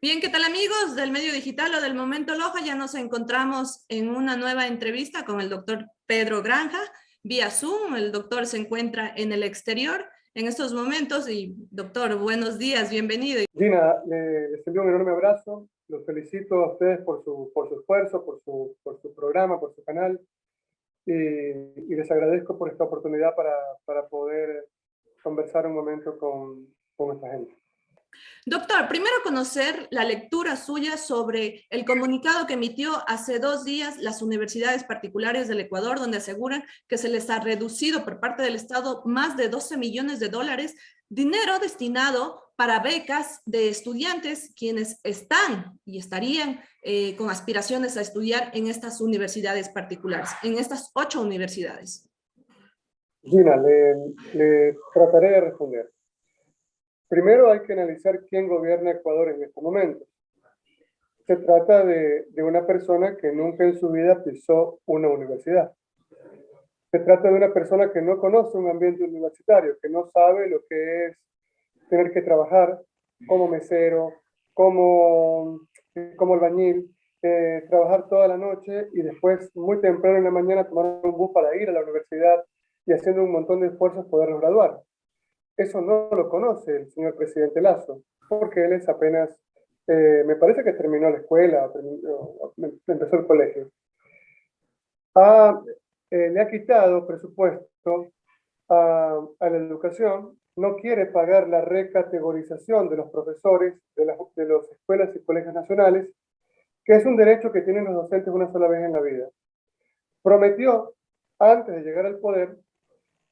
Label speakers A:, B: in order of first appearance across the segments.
A: Bien, ¿qué tal amigos del medio digital o del Momento Loja? Ya nos encontramos en una nueva entrevista con el doctor Pedro Granja, vía Zoom. El doctor se encuentra en el exterior en estos momentos y doctor, buenos días, bienvenido.
B: Gina, les envío un enorme abrazo. Los felicito a ustedes por su esfuerzo, por su programa, por su canal. Y les agradezco por esta oportunidad para poder conversar un momento con esta gente.
A: Doctor, primero conocer la lectura suya sobre el comunicado que emitió hace 2 días las universidades particulares del Ecuador, donde aseguran que se les ha reducido por parte del Estado más de 12 millones de dólares, dinero destinado para becas de estudiantes quienes están y estarían con aspiraciones a estudiar en estas universidades particulares, en estas 8 universidades.
B: Gina, le trataré de responder. Primero hay que analizar quién gobierna Ecuador en este momento. Se trata de una persona que nunca en su vida pisó una universidad. Se trata de una persona que no conoce un ambiente universitario, que no sabe lo que es tener que trabajar como mesero, como albañil, trabajar toda la noche y después muy temprano en la mañana tomar un bus para ir a la universidad y haciendo un montón de esfuerzos podernos graduar. Eso no lo conoce el señor presidente Lasso, porque él es apenas, me parece que terminó la escuela, empezó el colegio. Le ha quitado presupuesto a la educación, no quiere pagar la recategorización de los profesores de las escuelas y colegios nacionales, que es un derecho que tienen los docentes una sola vez en la vida. Prometió, antes de llegar al poder,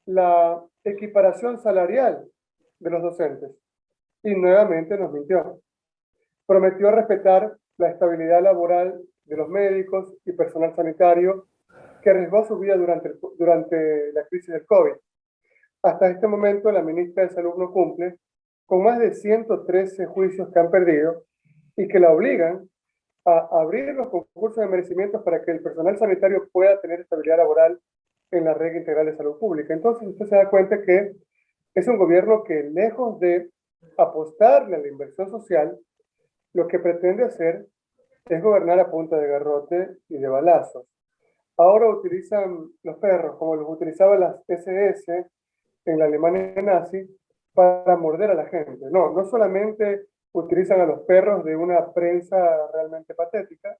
B: la equiparación salarial de los docentes y nuevamente nos mintió. Prometió respetar la estabilidad laboral de los médicos y personal sanitario que arriesgó su vida durante la crisis del COVID. Hasta este momento, la ministra de Salud no cumple, con más de 113 juicios que han perdido y que la obligan a abrir los concursos de merecimientos para que el personal sanitario pueda tener estabilidad laboral en la Red Integral de Salud Pública. Entonces, usted se da cuenta que es un gobierno que, lejos de apostarle a la inversión social, lo que pretende hacer es gobernar a punta de garrote y de balazos. Ahora utilizan los perros como los utilizaban las SS en la Alemania nazi para morder a la gente. No solamente utilizan a los perros de una prensa realmente patética,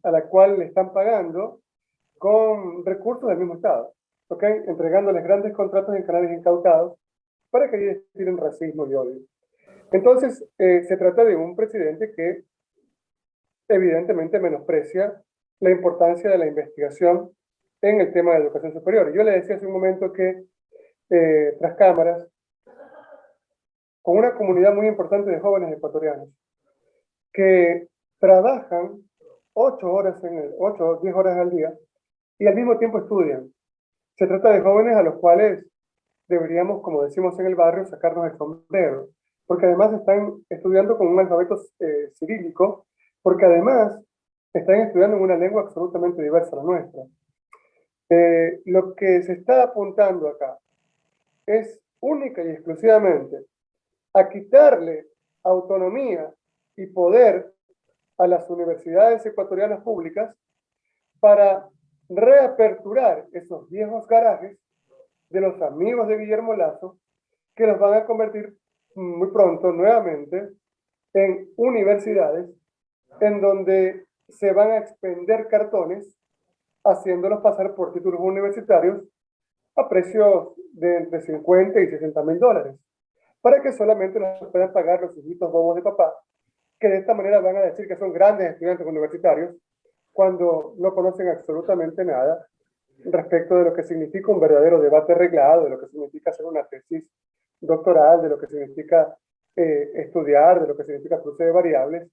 B: a la cual le están pagando con recursos del mismo Estado, ¿ok? Entregándoles grandes contratos en canales incautados para que ellos tiren racismo y odio. Entonces, se trata de un presidente que evidentemente menosprecia la importancia de la investigación en el tema de educación superior. Yo le decía hace un momento que tras cámaras, con una comunidad muy importante de jóvenes ecuatorianos que trabajan 8 o 10 horas al día y al mismo tiempo estudian. Se trata de jóvenes a los cuales deberíamos, como decimos en el barrio, sacarnos el sombrero, porque además están estudiando con un alfabeto cirílico, porque además están estudiando en una lengua absolutamente diversa a la nuestra. Lo que se está apuntando acá es única y exclusivamente a quitarle autonomía y poder a las universidades ecuatorianas públicas para reaperturar esos viejos garajes de los amigos de Guillermo Lasso, que los van a convertir muy pronto nuevamente en universidades en donde se van a expender cartones haciéndolos pasar por títulos universitarios a precios de entre 50 y 60 mil dólares, para que solamente los puedan pagar los hijitos bobos de papá, que de esta manera van a decir que son grandes estudiantes universitarios, cuando no conocen absolutamente nada respecto de lo que significa un verdadero debate reglado, de lo que significa hacer una tesis doctoral, de lo que significa estudiar, de lo que significa cruce de variables,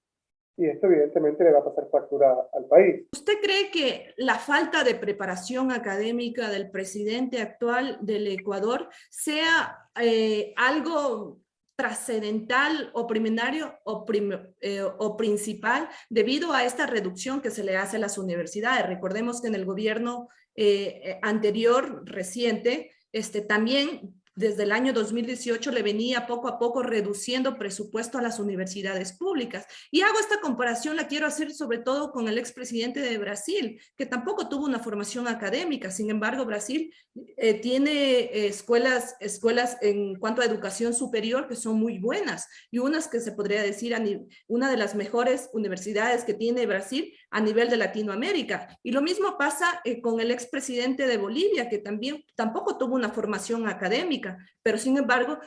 B: y esto evidentemente le va a pasar factura al país.
A: ¿Usted cree que la falta de preparación académica del presidente actual del Ecuador sea algo trascendental o primario o principal debido a esta reducción que se le hace a las universidades? Recordemos que en el gobierno anterior, reciente, también desde el año 2018 le venía poco a poco reduciendo presupuesto a las universidades públicas. Y hago esta comparación, la quiero hacer sobre todo con el expresidente de Brasil, que tampoco tuvo una formación académica. Sin embargo, Brasil tiene escuelas en cuanto a educación superior que son muy buenas, y unas que se podría decir una de las mejores universidades que tiene Brasil a nivel de Latinoamérica. Y lo mismo pasa con el expresidente de Bolivia, que tampoco tuvo una formación académica, pero sin embargo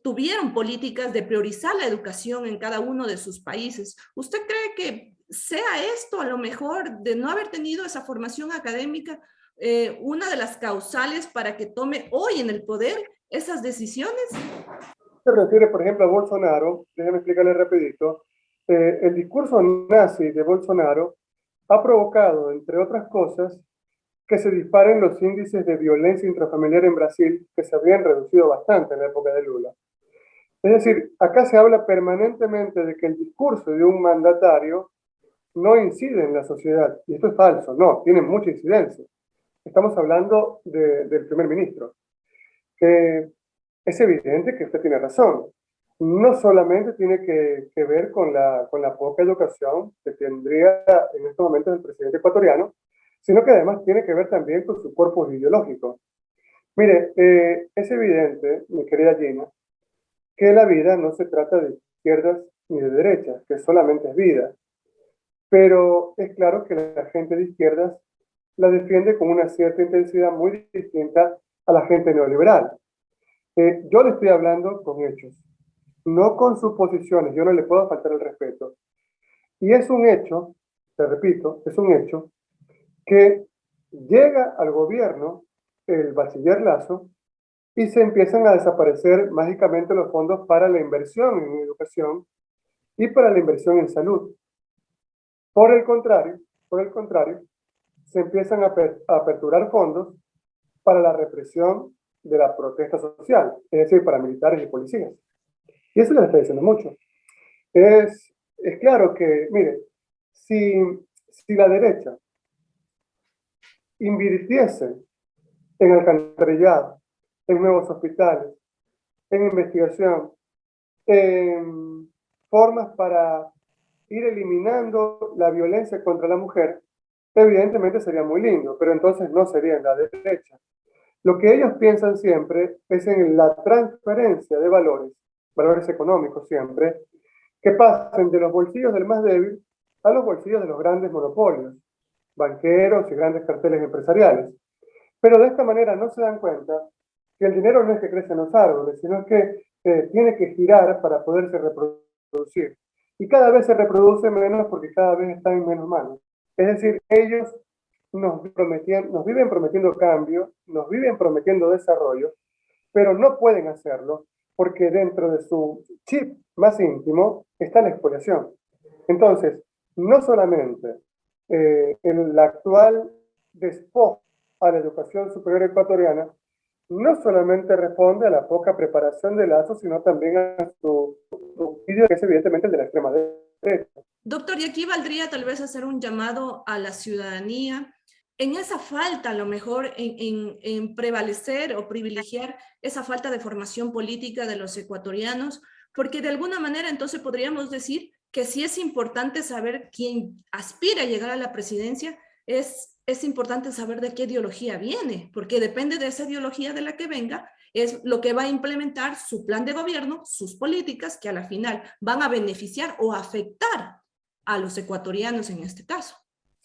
A: tuvieron políticas de priorizar la educación en cada uno de sus países. ¿Usted cree que sea esto, a lo mejor, de no haber tenido esa formación académica, una de las causales para que tome hoy en el poder esas decisiones?
B: Se refiere, por ejemplo, a Bolsonaro, déjeme explicarle rapidito. El discurso nazi de Bolsonaro ha provocado, entre otras cosas, que se disparen los índices de violencia intrafamiliar en Brasil, que se habían reducido bastante en la época de Lula. Es decir, acá se habla permanentemente de que el discurso de un mandatario no incide en la sociedad. Y esto es falso, no, tiene mucha incidencia. Estamos hablando del primer ministro. Es evidente que usted tiene razón. No solamente tiene que ver con la poca educación que tendría en estos momentos el presidente ecuatoriano, sino que además tiene que ver también con su corpus ideológico. Mire, es evidente, mi querida Gina, que la vida no se trata de izquierdas ni de derechas, que solamente es vida. Pero es claro que la gente de izquierdas la defiende con una cierta intensidad muy distinta a la gente neoliberal. Yo le estoy hablando con hechos, no con suposiciones, yo no le puedo faltar el respeto. Y es un hecho, te repito, es un hecho que llega al gobierno el bachiller Lasso y se empiezan a desaparecer mágicamente los fondos para la inversión en educación y para la inversión en salud. Por el contrario, se empiezan a aperturar fondos para la represión de la protesta social, es decir, para militares y policías. Y eso ya le está diciendo mucho. Es claro que, mire, si la derecha invirtiese en alcantarillado, en nuevos hospitales, en investigación, en formas para ir eliminando la violencia contra la mujer, evidentemente sería muy lindo, pero entonces no sería en la derecha. Lo que ellos piensan siempre es en la transferencia de valores económicos siempre, que pasen de los bolsillos del más débil a los bolsillos de los grandes monopolios, banqueros y grandes carteles empresariales. Pero de esta manera no se dan cuenta que el dinero no es que crece en los árboles, sino que tiene que girar para poderse reproducir. Y cada vez se reproduce menos porque cada vez está en menos manos. Es decir, ellos nos viven prometiendo cambio, nos viven prometiendo desarrollo, pero no pueden hacerlo porque dentro de su chip más íntimo está la expoliación. Entonces, no solamente el actual despojo a la educación superior ecuatoriana no solamente responde a la poca preparación de Lazo, sino también a su subsidio, que es evidentemente el de la extrema derecha.
A: Doctor, y aquí valdría tal vez hacer un llamado a la ciudadanía en esa falta, a lo mejor, en prevalecer o privilegiar esa falta de formación política de los ecuatorianos, porque de alguna manera entonces podríamos decir que sí es importante saber quién aspira a llegar a la presidencia, es importante saber de qué ideología viene, porque depende de esa ideología de la que venga, es lo que va a implementar su plan de gobierno, sus políticas, que a la final van a beneficiar o afectar a los ecuatorianos en este caso.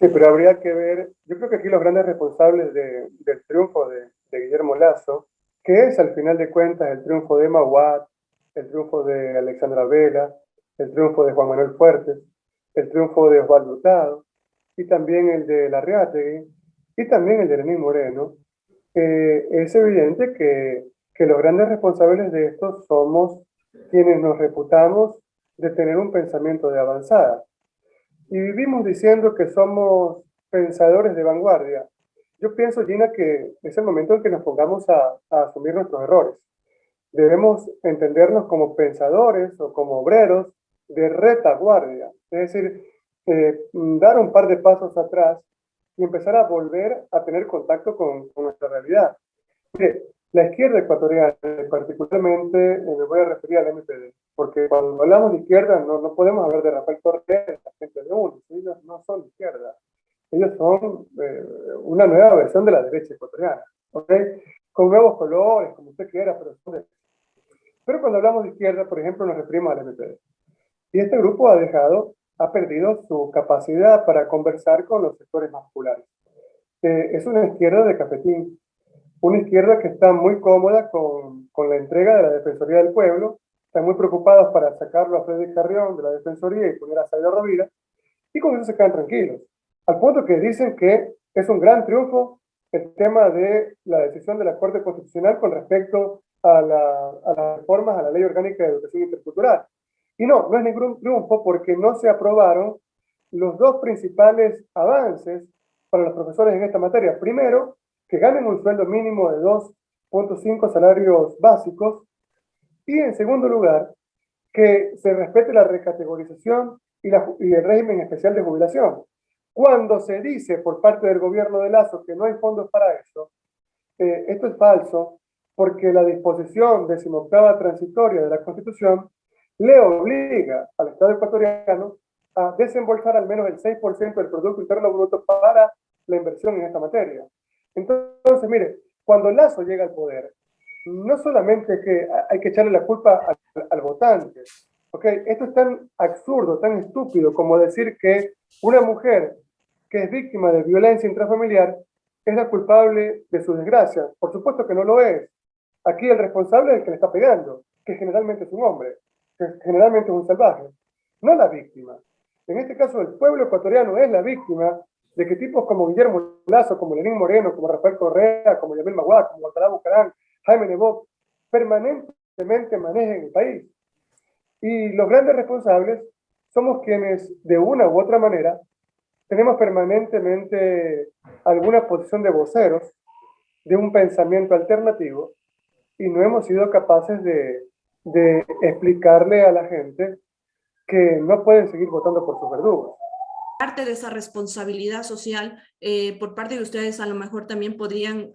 B: Sí, pero habría que ver, yo creo que aquí los grandes responsables del triunfo de Guillermo Lasso, que es al final de cuentas el triunfo de Emma Watt, el triunfo de Alexandra Vela, el triunfo de Juan Manuel Fuertes, el triunfo de Osvaldo Hurtado, y también el de Larreategui, y también el de Lenín Moreno, es evidente que los grandes responsables de esto somos quienes nos reputamos de tener un pensamiento de avanzada. Y vivimos diciendo que somos pensadores de vanguardia. Yo pienso, Gina, que es el momento en que nos pongamos a asumir nuestros errores. Debemos entendernos como pensadores o como obreros de retaguardia. Es decir, dar un par de pasos atrás y empezar a volver a tener contacto con nuestra realidad. Mire, La izquierda ecuatoriana, particularmente, me voy a referir al MPD, porque cuando hablamos de izquierda no podemos hablar de Rafael Correa, de la gente de uno, ellos no son izquierda, ellos son una nueva versión de la derecha ecuatoriana, ¿ok? Con nuevos colores, como usted quiera, pero cuando hablamos de izquierda, por ejemplo, nos referimos al MPD. Y este grupo ha perdido su capacidad para conversar con los sectores más populares. Es una izquierda de cafetín, una izquierda que está muy cómoda con la entrega de la Defensoría del Pueblo, están muy preocupados para sacarlo a Freddy Carrión de la Defensoría y poner a Zaida Rovira, y con eso se quedan tranquilos, al punto que dicen que es un gran triunfo el tema de la decisión de la Corte Constitucional con respecto a las reformas a la Ley Orgánica de Educación Intercultural. Y no es ningún triunfo porque no se aprobaron los dos principales avances para los profesores en esta materia. Primero, que ganen un sueldo mínimo de 2.5 salarios básicos, y en segundo lugar, que se respete la recategorización y el régimen especial de jubilación. Cuando se dice por parte del gobierno de Lazo que no hay fondos para eso, esto es falso, porque la disposición 18ª transitoria de la Constitución le obliga al Estado ecuatoriano a desembolsar al menos el 6% del Producto Interno Bruto para la inversión en esta materia. Entonces, mire, cuando Lazo llega al poder, no solamente que hay que echarle la culpa al votante, ¿okay? Esto es tan absurdo, tan estúpido como decir que una mujer que es víctima de violencia intrafamiliar es la culpable de su desgracia. Por supuesto que no lo es. Aquí el responsable es el que le está pegando, que generalmente es un hombre, que generalmente es un salvaje, no la víctima. En este caso, el pueblo ecuatoriano es la víctima de que tipos como Guillermo Lazo, como Lenín Moreno, como Rafael Correa, como Yamil Maguad, como Alcalá Bucarán, Jaime Nebot, permanentemente manejen el país. Y los grandes responsables somos quienes, de una u otra manera, tenemos permanentemente alguna posición de voceros de un pensamiento alternativo y no hemos sido capaces de explicarle a la gente que no pueden seguir votando por sus verdugos.
A: Parte de esa responsabilidad social por parte de ustedes a lo mejor también podrían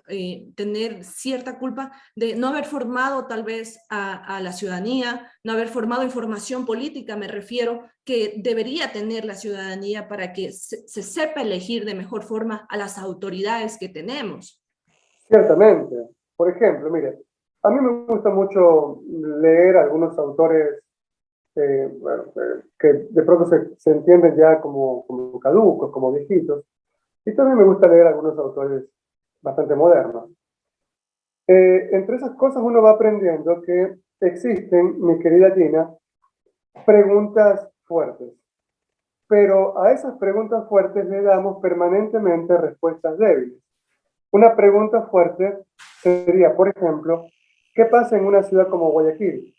A: tener cierta culpa de no haber formado tal vez a la ciudadanía, no haber formado información política, me refiero, que debería tener la ciudadanía para que se sepa elegir de mejor forma a las autoridades que tenemos.
B: Ciertamente. Por ejemplo, mire, a mí me gusta mucho leer algunos autores que de pronto se entienden ya como caducos, como viejitos. Y también me gusta leer algunos autores bastante modernos. Entre esas cosas uno va aprendiendo que existen, mi querida Gina, preguntas fuertes. Pero a esas preguntas fuertes le damos permanentemente respuestas débiles. Una pregunta fuerte sería, por ejemplo, ¿qué pasa en una ciudad como Guayaquil?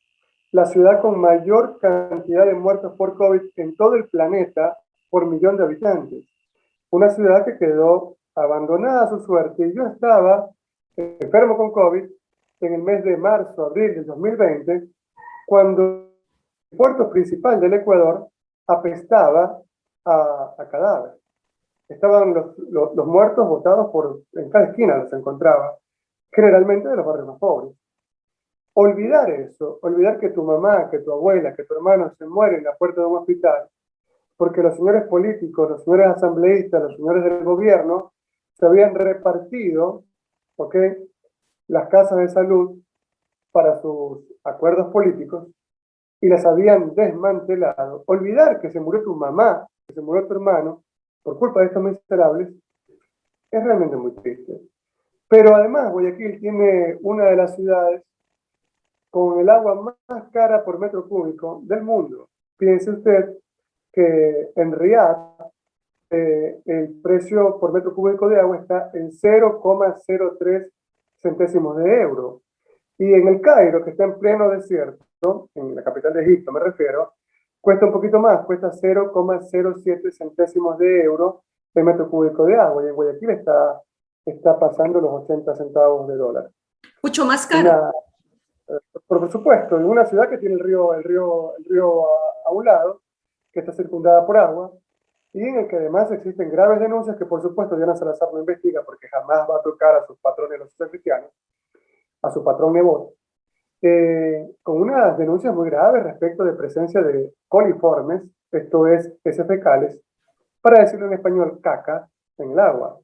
B: La ciudad con mayor cantidad de muertos por COVID en todo el planeta por millón de habitantes. Una ciudad que quedó abandonada a su suerte. Y yo estaba enfermo con COVID en el mes de marzo, abril del 2020, cuando el puerto principal del Ecuador apestaba a cadáver. Estaban los muertos botados en cada esquina los encontraba, generalmente de los barrios más pobres. Olvidar eso, olvidar que tu mamá, que tu abuela, que tu hermano se muere en la puerta de un hospital, porque los señores políticos, los señores asambleístas, los señores del gobierno, se habían repartido, ¿ok?, las casas de salud para sus acuerdos políticos y las habían desmantelado. Olvidar que se murió tu mamá, que se murió tu hermano, por culpa de estos miserables, es realmente muy triste. Pero además Guayaquil tiene una de las ciudades con el agua más cara por metro cúbico del mundo. Piense usted que en Riad el precio por metro cúbico de agua está en 0,03 centésimos de euro. Y en el Cairo, que está en pleno desierto, en la capital de Egipto me refiero, cuesta un poquito más, cuesta 0,07 centésimos de euro el metro cúbico de agua. Y en Guayaquil está pasando los 80 centavos de dólar.
A: Mucho más caro.
B: Por supuesto, en una ciudad que tiene el río a un lado, que está circundada por agua, y en el que además existen graves denuncias que por supuesto Diana Salazar no investiga porque jamás va a tocar a sus patrones los cristianos, a su patrón Nebot, con unas denuncias muy graves respecto de presencia de coliformes, esto es, heces fecales, para decirlo en español, caca, en el agua.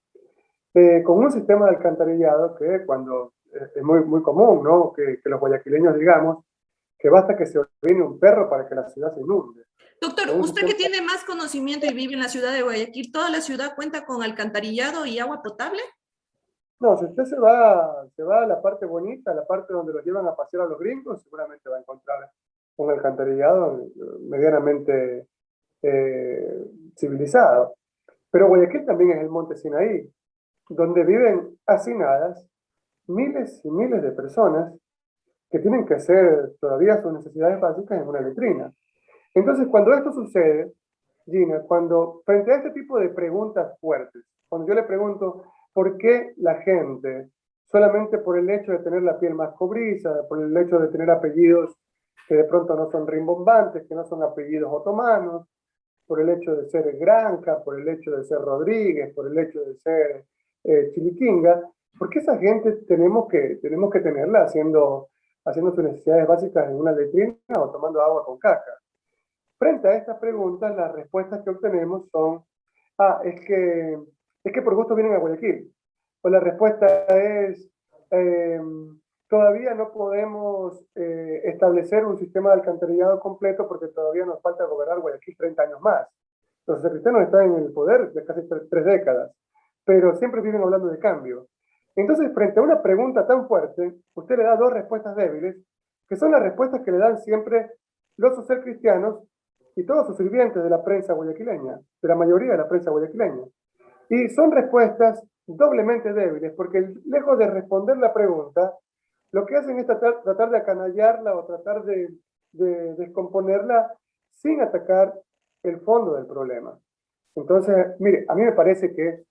B: Con un sistema de alcantarillado que cuando es muy común, ¿no? Que los guayaquileños digamos que basta que se orine un perro para que la ciudad se inunde.
A: Doctor,
B: Con un
A: usted que
B: sistema...
A: tiene más conocimiento y vive en la ciudad de Guayaquil, ¿toda la ciudad cuenta con alcantarillado y agua potable?
B: No, si usted se va a la parte bonita, a la parte donde los llevan a pasear a los gringos, seguramente va a encontrar un alcantarillado medianamente eh, civilizado. Pero Guayaquil también es el monte Sinaí, donde viven hacinadas miles y miles de personas que tienen que hacer todavía sus necesidades básicas en una letrina. Entonces, cuando esto sucede, Gina, cuando frente a este tipo de preguntas fuertes, cuando yo le pregunto por qué la gente, solamente por el hecho de tener la piel más cobriza, por el hecho de tener apellidos que de pronto no son rimbombantes, que no son apellidos otomanos, por el hecho de ser Granca, por el hecho de ser Rodríguez, por el hecho de ser Chiliquinga, ¿por qué esa gente tenemos que tenerla haciendo sus necesidades básicas en una letrina o tomando agua con caca? Frente a estas preguntas, las respuestas que obtenemos son, ah, es que por gusto vienen a Guayaquil. O la respuesta es, eh, todavía no podemos establecer un sistema de alcantarillado completo porque todavía nos falta gobernar Guayaquil 30 años más. Los cristianos están en el poder de casi 3 décadas, pero siempre viven hablando de cambio. Entonces, frente a una pregunta tan fuerte, usted le da dos respuestas débiles, que son las respuestas que le dan siempre los socialcristianos y todos sus sirvientes de la prensa guayaquileña, de la mayoría de la prensa guayaquileña. Y son respuestas doblemente débiles, porque lejos de responder la pregunta, lo que hacen es tratar de acanallarla o tratar de descomponerla sin atacar el fondo del problema. Entonces, mire, a mí me parece que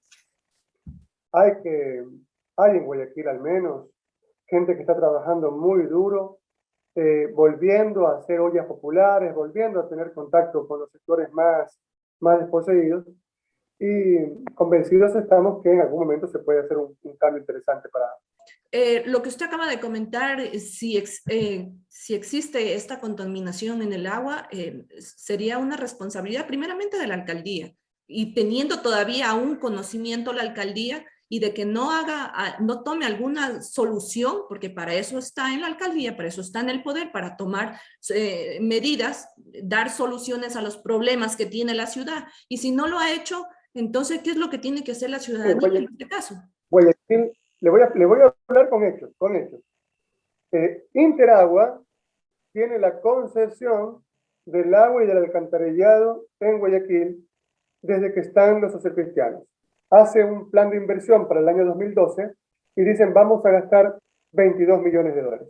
B: hay, que, hay en Guayaquil al menos gente que está trabajando muy duro, volviendo a hacer ollas populares, volviendo a tener contacto con los sectores más desposeídos, y convencidos estamos que en algún momento se puede hacer un cambio interesante para...
A: Lo que usted acaba de comentar, si existe esta contaminación en el agua, sería una responsabilidad primeramente de la alcaldía y teniendo todavía un conocimiento la alcaldía y de que no tome alguna solución, porque para eso está en la alcaldía, para eso está en el poder, para tomar medidas, dar soluciones a los problemas que tiene la ciudad. Y si no lo ha hecho, entonces, ¿qué es lo que tiene que hacer la ciudadanía en este caso?
B: Guayaquil, le voy a hablar con hechos, con hechos. Interagua tiene la concesión del agua y del alcantarillado en Guayaquil desde que están los socialcristianos. Hace un plan de inversión para el año 2012 y dicen vamos a gastar 22 millones de dólares.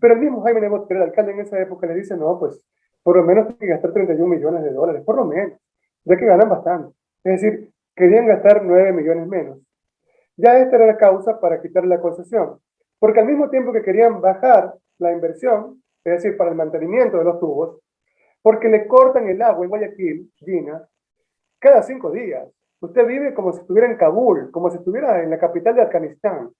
B: Pero el mismo Jaime Nebot, que era el alcalde en esa época, le dice no, pues por lo menos tiene que gastar 31 millones de dólares, por lo menos, ya que ganan bastante. Es decir, querían gastar 9 millones menos. Ya esta era la causa para quitar la concesión, porque al mismo tiempo que querían bajar la inversión, es decir, para el mantenimiento de los tubos, porque le cortan el agua en Guayaquil, Gina, cada 5 días. Usted vive como si estuviera en Kabul, como si estuviera en la capital de Afganistán.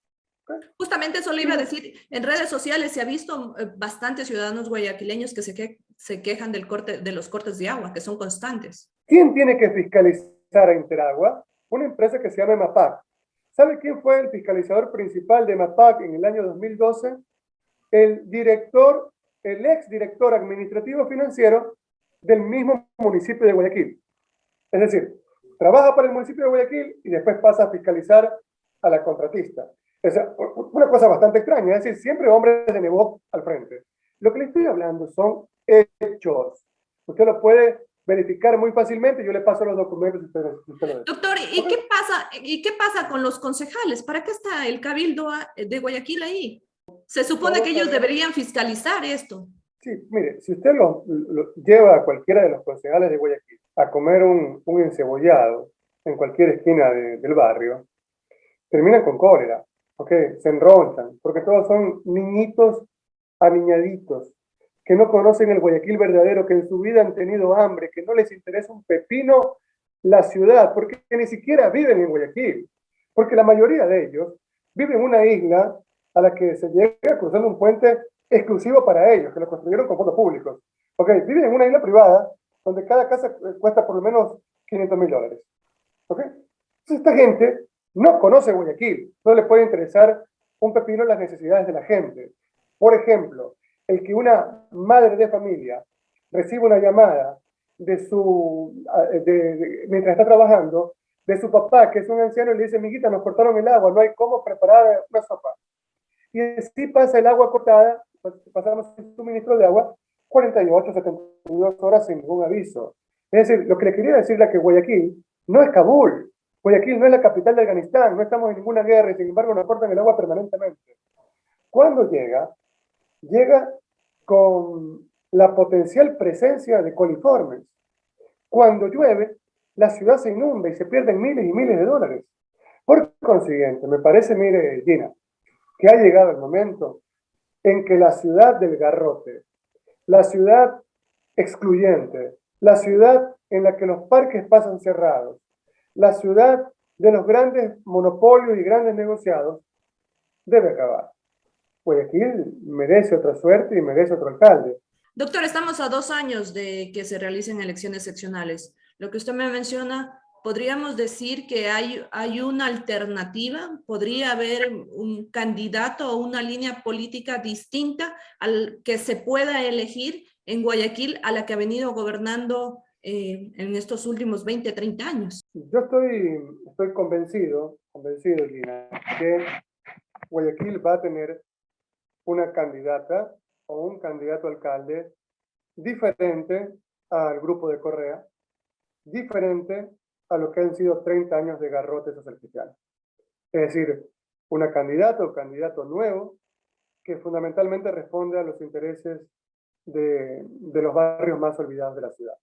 A: Justamente eso le iba a decir, en redes sociales se ha visto bastantes ciudadanos guayaquileños que se quejan de los cortes de agua, que son constantes.
B: ¿Quién tiene que fiscalizar a Interagua? Una empresa que se llama EMAPAC. ¿Sabe quién fue el fiscalizador principal de EMAPAC en el año 2012? El ex director administrativo financiero del mismo municipio de Guayaquil. Es decir, trabaja para el municipio de Guayaquil y después pasa a fiscalizar a la contratista. Es una cosa bastante extraña, es decir, siempre hombres de Nebot al frente. Lo que le estoy hablando son hechos. Usted lo puede verificar muy fácilmente, yo le paso los documentos y usted lo ve.
A: Doctor, ¿y qué pasa con los concejales? ¿Para qué está el Cabildo de Guayaquil ahí? Se supone que ellos deberían fiscalizar esto.
B: Sí, mire, si usted lo lleva a cualquiera de los concejales de Guayaquil a comer un encebollado en cualquier esquina del barrio, terminan con cólera, ¿okay? Se enronchan, porque todos son niñitos aniñaditos, que no conocen el Guayaquil verdadero, que en su vida han tenido hambre, que no les interesa un pepino la ciudad, porque ni siquiera viven en Guayaquil, porque la mayoría de ellos viven en una isla a la que se llega cruzando un puente exclusivo para ellos, que lo construyeron con fondos públicos. Ok, viven en una isla privada donde cada casa cuesta por lo menos $500.000. ¿Ok? Entonces esta gente no conoce Guayaquil, no le puede interesar un pepino las necesidades de la gente. Por ejemplo, el que una madre de familia reciba una llamada mientras está trabajando, de su papá, que es un anciano, y le dice, mijita, nos cortaron el agua, no hay cómo preparar una sopa. Y así pasa el agua cortada, pues pasamos sin suministro de agua, 48, 72 horas sin ningún aviso. Es decir, lo que le quería decir es que Guayaquil no es Kabul, Guayaquil no es la capital de Afganistán, no estamos en ninguna guerra y sin embargo nos cortan el agua permanentemente. Cuando llega con la potencial presencia de coliformes. Cuando llueve, la ciudad se inunda y se pierden miles y miles de dólares. Por consiguiente, me parece, mire, Gina, que ha llegado el momento en que la ciudad del garrote, la ciudad excluyente, la ciudad en la que los parques pasan cerrados, la ciudad de los grandes monopolios y grandes negociados, debe acabar. Guayaquil merece otra suerte y merece otro alcalde.
A: Doctor, estamos a 2 años de que se realicen elecciones seccionales. Lo que usted me menciona, ¿podríamos decir que hay una alternativa? ¿Podría haber un candidato o una línea política distinta al que se pueda elegir en Guayaquil a la que ha venido gobernando en estos últimos 20, 30 años?
B: Yo estoy convencido, Gina, que Guayaquil va a tener una candidata o un candidato alcalde diferente al grupo de Correa, diferente a lo que han sido 30 años de garrotes sociales. Es decir, una candidata o candidato nuevo que fundamentalmente responde a los intereses de los barrios más olvidados de la ciudad.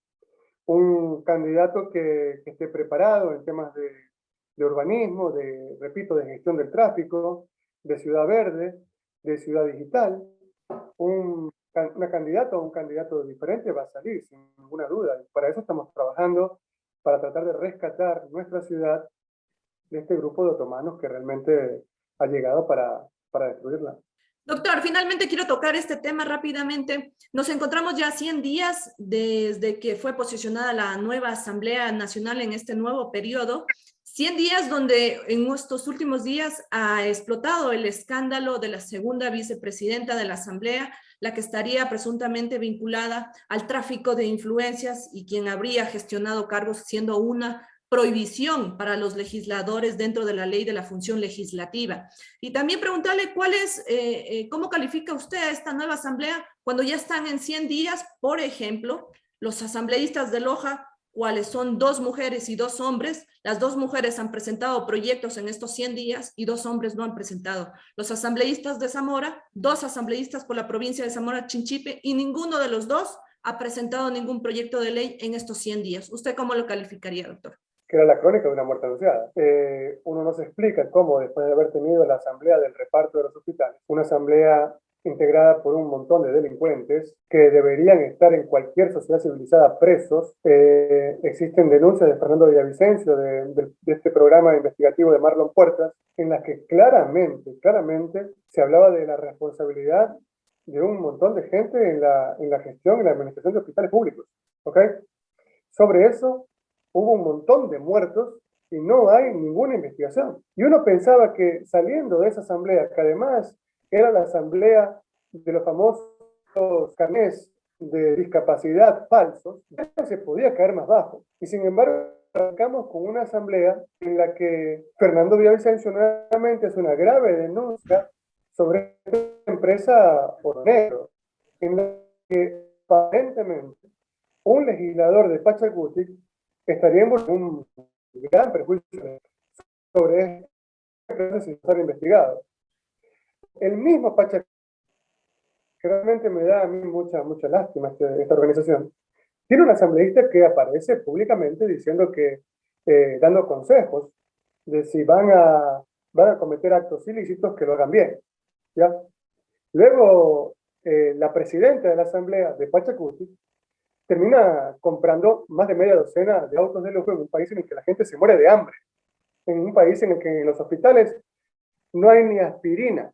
B: Un candidato que esté preparado en temas de urbanismo, repito, de gestión del tráfico, de ciudad verde, de ciudad digital. Una candidata o un candidato diferente va a salir, sin ninguna duda. Y para eso estamos trabajando, para tratar de rescatar nuestra ciudad de este grupo de otomanos que realmente ha llegado para destruirla.
A: Doctor, finalmente quiero tocar este tema rápidamente. Nos encontramos ya 100 días desde que fue posicionada la nueva Asamblea Nacional en este nuevo periodo. 100 días donde en estos últimos días ha explotado el escándalo de la segunda vicepresidenta de la Asamblea, la que estaría presuntamente vinculada al tráfico de influencias y quien habría gestionado cargos siendo una prohibición para los legisladores dentro de la ley de la función legislativa. Y también preguntarle cómo califica usted a esta nueva asamblea cuando ya están en 100 días, por ejemplo, los asambleístas de Loja, cuáles son 2 mujeres y 2 hombres. Las 2 mujeres han presentado proyectos en estos 100 días y 2 hombres no han presentado. Los asambleístas de Zamora, 2 asambleístas por la provincia de Zamora Chinchipe y ninguno de los 2 ha presentado ningún proyecto de ley en estos 100 días. ¿Usted cómo lo calificaría, doctor?
B: Que era la crónica de una muerte anunciada. Uno no se explica cómo, después de haber tenido la asamblea del reparto de los hospitales, una asamblea integrada por un montón de delincuentes que deberían estar en cualquier sociedad civilizada presos. Existen denuncias de Fernando Villavicencio de este programa investigativo de Marlon Puertas, en las que claramente se hablaba de la responsabilidad de un montón de gente en la gestión y la administración de hospitales públicos. ¿Ok? Sobre eso hubo un montón de muertos y no hay ninguna investigación. Y uno pensaba que saliendo de esa asamblea, que además era la asamblea de los famosos carnés de discapacidad falsos, se podía caer más bajo. Y sin embargo, arrancamos con una asamblea en la que Fernando Villavicencio nuevamente hace una grave denuncia sobre esta empresa por negro, en la que aparentemente un legislador de Pachacutic estaría en un gran perjuicio sobre este sin estar investigado. El mismo Pachacutic, que realmente me da a mí mucha lástima esta organización, tiene un asambleísta que aparece públicamente diciendo que, dando consejos de si van a cometer actos ilícitos, que lo hagan bien. ¿Ya? Luego, la presidenta de la asamblea de Pachacutic termina comprando más de media docena de autos de lujo en un país en el que la gente se muere de hambre, en un país en el que en los hospitales no hay ni aspirina,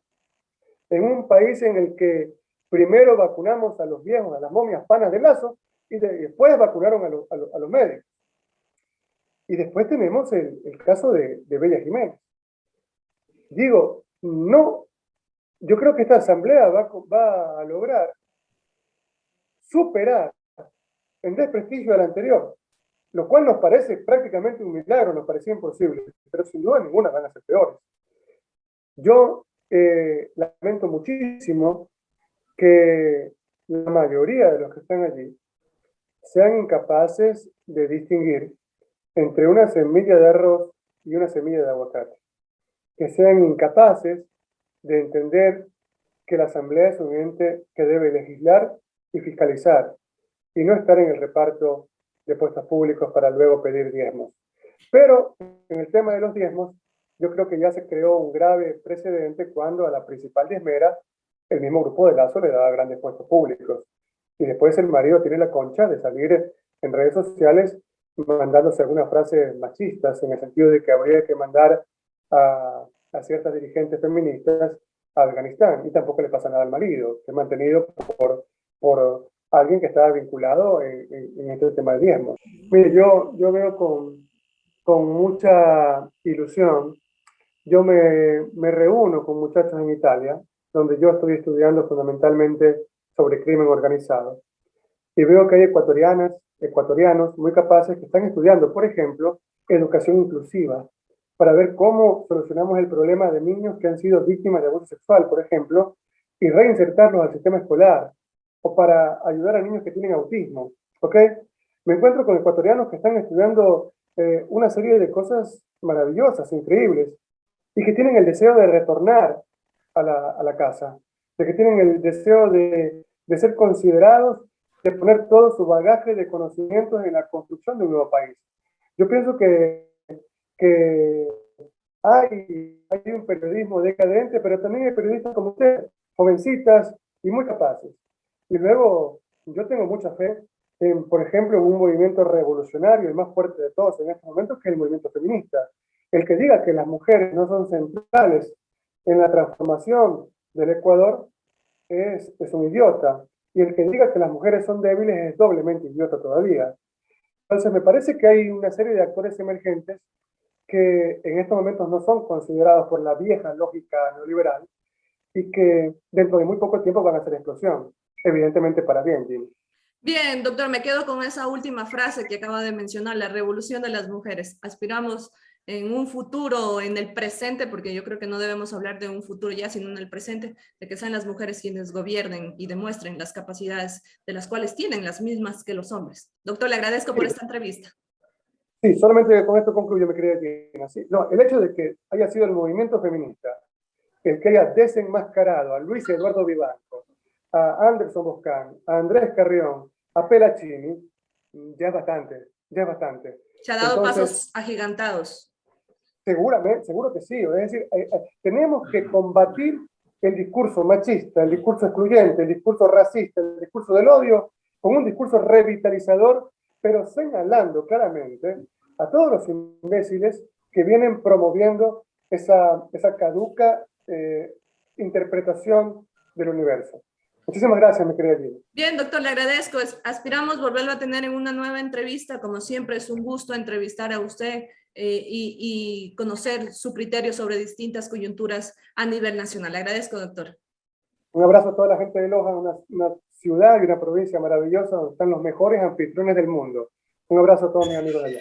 B: en un país en el que primero vacunamos a los viejos, a las momias panas de Lazo, y después vacunaron a los médicos. Y después tenemos el caso de Bella Jiménez. Digo, no, yo creo que esta asamblea va a lograr superar en desprestigio al anterior, lo cual nos parece prácticamente un milagro, nos parecía imposible, pero sin duda ninguna van a ser peores. Yo lamento muchísimo que la mayoría de los que están allí sean incapaces de distinguir entre una semilla de arroz y una semilla de aguacate, que sean incapaces de entender que la Asamblea es un ente que debe legislar y fiscalizar, y no estar en el reparto de puestos públicos para luego pedir diezmos. Pero en el tema de los diezmos, yo creo que ya se creó un grave precedente cuando a la principal diezmera el mismo grupo de Lazo le daba grandes puestos públicos. Y después el marido tiene la concha de salir en redes sociales mandándose algunas frases machistas, en el sentido de que habría que mandar a ciertas dirigentes feministas a Afganistán, y tampoco le pasa nada al marido, que es mantenido por alguien que estaba vinculado en este tema de diezmos. Mire, yo veo con mucha ilusión, yo me reúno con muchachos en Italia, donde yo estoy estudiando fundamentalmente sobre crimen organizado, y veo que hay ecuatorianos muy capaces que están estudiando, por ejemplo, educación inclusiva, para ver cómo solucionamos el problema de niños que han sido víctimas de abuso sexual, por ejemplo, y reinsertarlos al sistema escolar, o para ayudar a niños que tienen autismo, ¿ok? Me encuentro con ecuatorianos que están estudiando una serie de cosas maravillosas, increíbles, y que tienen el deseo de retornar a la casa, de que tienen el deseo de ser considerados, de poner todo su bagaje de conocimientos en la construcción de un nuevo país. Yo pienso que hay un periodismo decadente, pero también hay periodistas como usted, jovencitas y muy capaces. Y luego, yo tengo mucha fe en, por ejemplo, un movimiento revolucionario, el más fuerte de todos en estos momentos, que es el movimiento feminista. El que diga que las mujeres no son centrales en la transformación del Ecuador es un idiota. Y el que diga que las mujeres son débiles es doblemente idiota todavía. Entonces, me parece que hay una serie de actores emergentes que en estos momentos no son considerados por la vieja lógica neoliberal y que dentro de muy poco tiempo van a hacer explosión. Evidentemente para bien, Jimmy.
A: Bien, doctor, me quedo con esa última frase que acaba de mencionar, la revolución de las mujeres. Aspiramos en un futuro, en el presente, porque yo creo que no debemos hablar de un futuro ya, sino en el presente, de que sean las mujeres quienes gobiernen y demuestren las capacidades de las cuales tienen las mismas que los hombres. Doctor, le agradezco por esta entrevista.
B: Sí, solamente con esto concluyo, me quería decir. ¿Sí? No, el hecho de que haya sido el movimiento feminista el que haya desenmascarado a Luis Eduardo Vivanco, a Anderson Boscán, a Andrés Carrión, a Pelachini, ya es bastante, ya es bastante.
A: Se ha dado pasos agigantados.
B: Seguramente, seguro que sí. Es decir, tenemos que combatir el discurso machista, el discurso excluyente, el discurso racista, el discurso del odio, con un discurso revitalizador, pero señalando claramente a todos los imbéciles que vienen promoviendo esa caduca interpretación del universo. Muchísimas gracias, mi querida Gina.
A: Bien, doctor, le agradezco. Aspiramos volverlo a tener en una nueva entrevista. Como siempre, es un gusto entrevistar a usted y conocer su criterio sobre distintas coyunturas a nivel nacional. Le agradezco, doctor.
B: Un abrazo a toda la gente de Loja, una ciudad y una provincia maravillosa donde están los mejores anfitriones del mundo. Un abrazo a todos mis amigos de allá.